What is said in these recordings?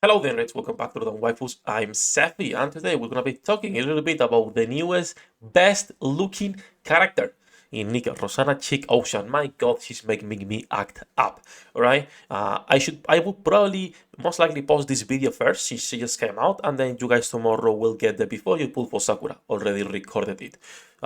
Hello there, let's welcome back to the Waifus. I'm Sefhi, and today we're gonna be talking a little bit about the newest, best looking character in Nika, Rosanna Chic Ocean. My God, she's making me act up. Alright? I will probably most likely post this video first. She just came out, and then you guys tomorrow will get the before you pull for Sakura. Already recorded it.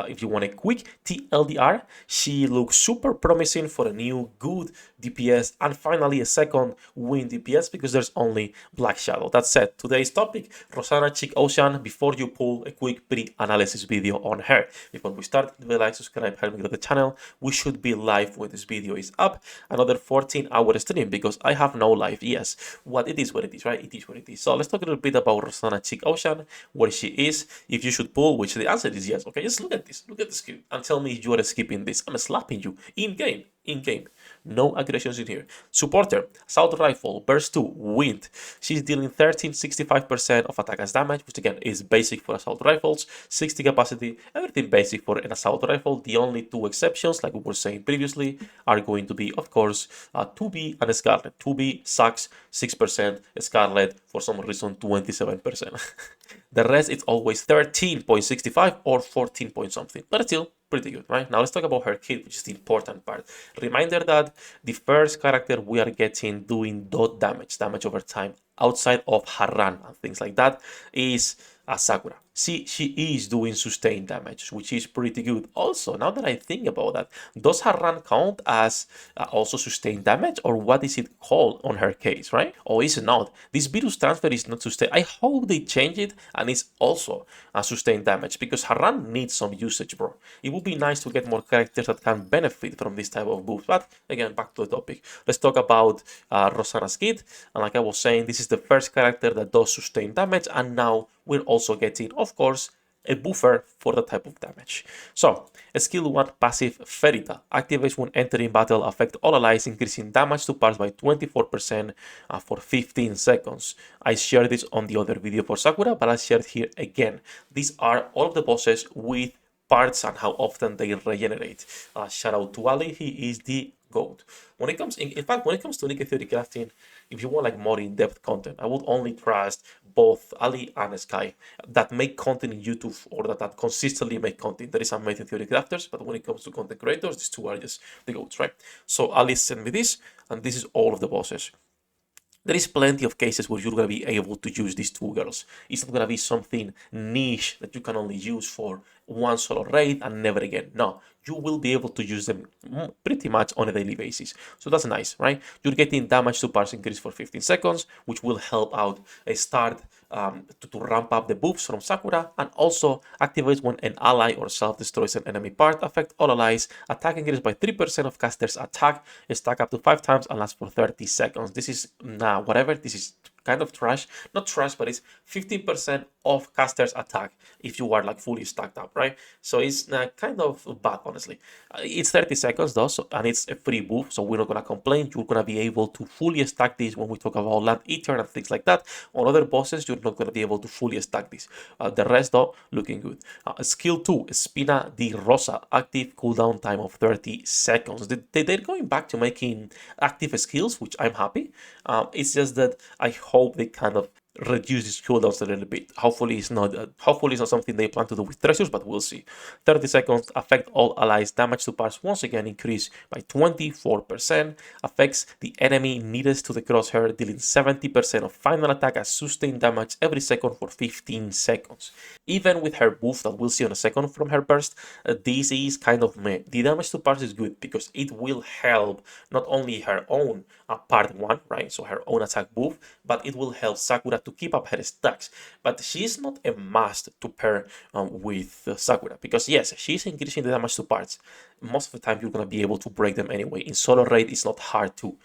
If you want a quick TLDR, she looks super promising for a new good DPS and finally a second win DPS because there's only Black Shadow. That said, today's topic, Rosanna Chic Ocean, before you pull a quick pre-analysis video on her. Before we start, like, subscribe, help me grow the channel. We should be live when this video is up. Another 14-hour stream because I have no life. Yes, what it is, right? It is what it is. So let's talk a little bit about Rosanna Chic Ocean, where she is, if you should pull, which the answer is yes. Okay, just look at this. Look at the skill and tell me if you are skipping this. I'm slapping you in game. In game. No aggressions in here. Supporter, assault rifle, burst 2, wind. She's dealing 13-65% of attack as damage, which again is basic for assault rifles, 60 capacity, everything basic for an assault rifle. The only two exceptions, like we were saying previously, are going to be, of course, 2B and Scarlet. 2B sucks 6%, Scarlet, for some reason, 27%. The rest, it's always 13.65 or 14 point something, but still pretty good, right? Now let's talk about her kit, which is the important part. Reminder that the first character we are getting doing dot damage over time, outside of Harran and things like that, is Sakura. See, she is doing sustained damage, which is pretty good. Also, now that I think about that, does her run count as also sustained damage, or what is it called on her case, right? Or is it not? This virus transfer is not sustained. I hope they change it and it's also a sustained damage because her run needs some usage, bro. It would be nice to get more characters that can benefit from this type of boost. But again, back to the topic. Let's talk about Rosanna's kit. And like I was saying, this is the first character that does sustained damage, and now we're also getting, of course, a buffer for the type of damage. So, skill 1 passive Ferita activates when entering battle, affect all allies, increasing damage to parts by 24% for 15 seconds. I shared this on the other video for Sakura, but I'll share it here again. These are all of the bosses with parts and how often they regenerate. Shout out to Ali, he is the GOAT. When it comes, in fact, when it comes to Nika Theory crafting, if you want like more in-depth content, I would only trust both Ali and Sky that make content in YouTube or that consistently make content. There is amazing theory crafters, but when it comes to content creators, these two are just the GOATs, right? So Ali sent me this, and this is all of the bosses. There is plenty of cases where you're going to be able to use these two girls. It's not going to be something niche that you can only use for one solo raid and never again. No, you will be able to use them pretty much on a daily basis. So that's nice, right? You're getting damage to parts increase for 15 seconds, which will help out a start to ramp up the buffs from Sakura, and also activates when an ally or self destroys an enemy part, affect all allies, attack increase by 3% of casters attack, stack up to 5 times and lasts for 30 seconds. This is, whatever, this is kind of trash. Not trash, but it's 15% of casters attack if you are like fully stacked up, right? So it's kind of bad, honestly. It's 30 seconds though, and it's a free buff, so we're not gonna complain. You're gonna be able to fully stack this when we talk about Land Eater and things like that. On other bosses, you're not gonna be able to fully stack this. The rest though, looking good. Skill 2, Espina di Rosa, active cooldown time of 30 seconds. They're going back to making active skills, which I'm happy. It's just that I hope they kind of reduce these cooldowns a little bit. Hopefully it's not something they plan to do with treasures, but we'll see. 30 seconds, affect all allies, damage to parts once again increase by 24%, affects the enemy nearest to the crosshair, dealing 70% of final attack as sustained damage every second for 15 seconds. Even with her buff that we'll see in a second from her burst, this is kind of meh. The damage to parts is good because it will help not only her own part 1, right, so her own attack buff, but it will help Sakura to keep up her stacks. But she's not a must to pair with Sakura, because yes, she's increasing the damage to parts. Most of the time you're going to be able to break them anyway. In solo raid it's not hard to.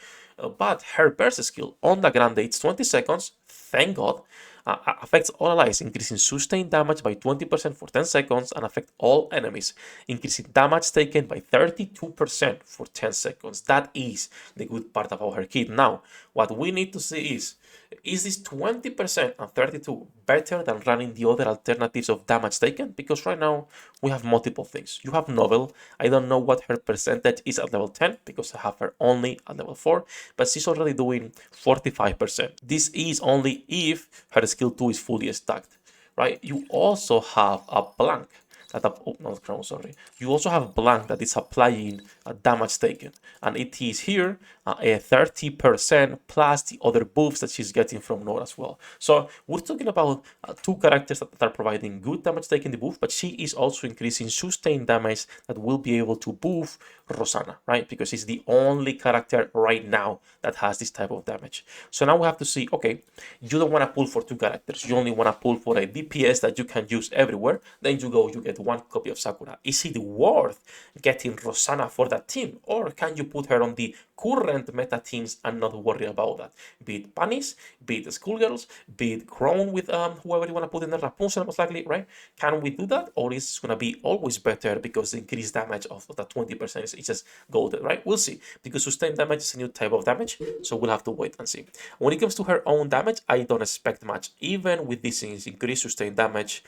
But her burst skill on the Grande, it's 20 seconds, thank God. Affects all allies, increasing sustained damage by 20% for 10 seconds, and affect all enemies, increasing damage taken by 32% for 10 seconds. That is the good part about her kit. Now, what we need to see is Is this 20% and 32 better than running the other alternatives of damage taken? Because right now we have multiple things. You have Novel. I don't know what her percentage is at level 10 because I have her only at level 4, but she's already doing 45%. This is only if her skill 2 is fully stacked, right? You also have a Blank that not crown, sorry. You also have Blank that is applying damage taken, and it is here a 30% plus the other buffs that she's getting from Nora as well. So we're talking about two characters that are providing good damage taken the buff, but she is also increasing sustained damage that will be able to buff Rosanna, right? Because she's the only character right now that has this type of damage. So now we have to see, okay, you don't want to pull for two characters. You only want to pull for a DPS that you can use everywhere. Then you get one copy of Sakura. Is it worth getting Rosanna for that team? Or can you put her on the current meta teams and not worry about that? Be it Panis, be it Schoolgirls, be it Crown with whoever you want to put in there, Rapunzel most likely, right? Can we do that? Or is it going to be always better because the increased damage of that 20% is just golden, right? We'll see. Because sustained damage is a new type of damage, so we'll have to wait and see. When it comes to her own damage, I don't expect much. Even with this increased sustained damage,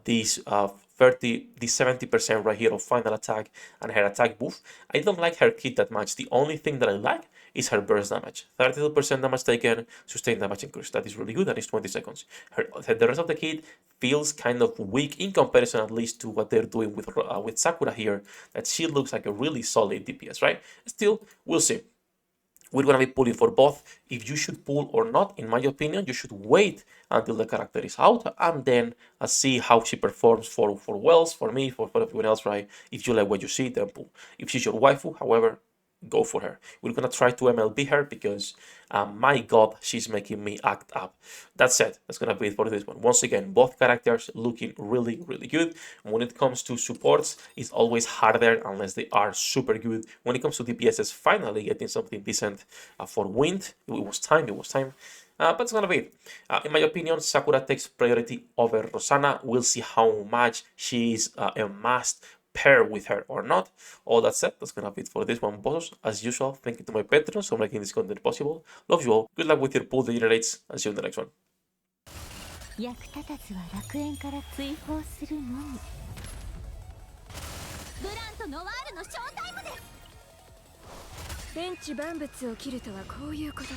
this 70% right here of final attack and her attack buff, I don't like her kit that much. The only thing that I like is her burst damage. 32% damage taken, sustained damage increase. That is really good, and it's 20 seconds. The rest of the kit feels kind of weak in comparison, at least, to what they're doing with Sakura here, that she looks like a really solid DPS, right? Still, we'll see. We're going to be pulling for both. If you should pull or not, in my opinion, you should wait until the character is out and then see how she performs for Wells, for me, for everyone else, right? If you like what you see, then pull. If she's your waifu, however, go for her. We're going to try to MLB her because, my god, she's making me act up. That said, that's going to be it for this one. Once again, both characters looking really, really good. When it comes to supports, it's always harder unless they are super good. When it comes to DPS, finally getting something decent for Wind. It was time. But it's gonna be it. In my opinion, Sakura takes priority over Rosanna. We'll see how much she's a must pair with her or not. All that said, that's gonna be it for this one, bosses. As usual, thank you to my patrons for making this content possible. Love you all. Good luck with your pull degenerates, and see you in the next one. 役立たずは楽園から追放するのみ。ブランとノワールのショータイムです。天地万物を切るとはこういうことだ。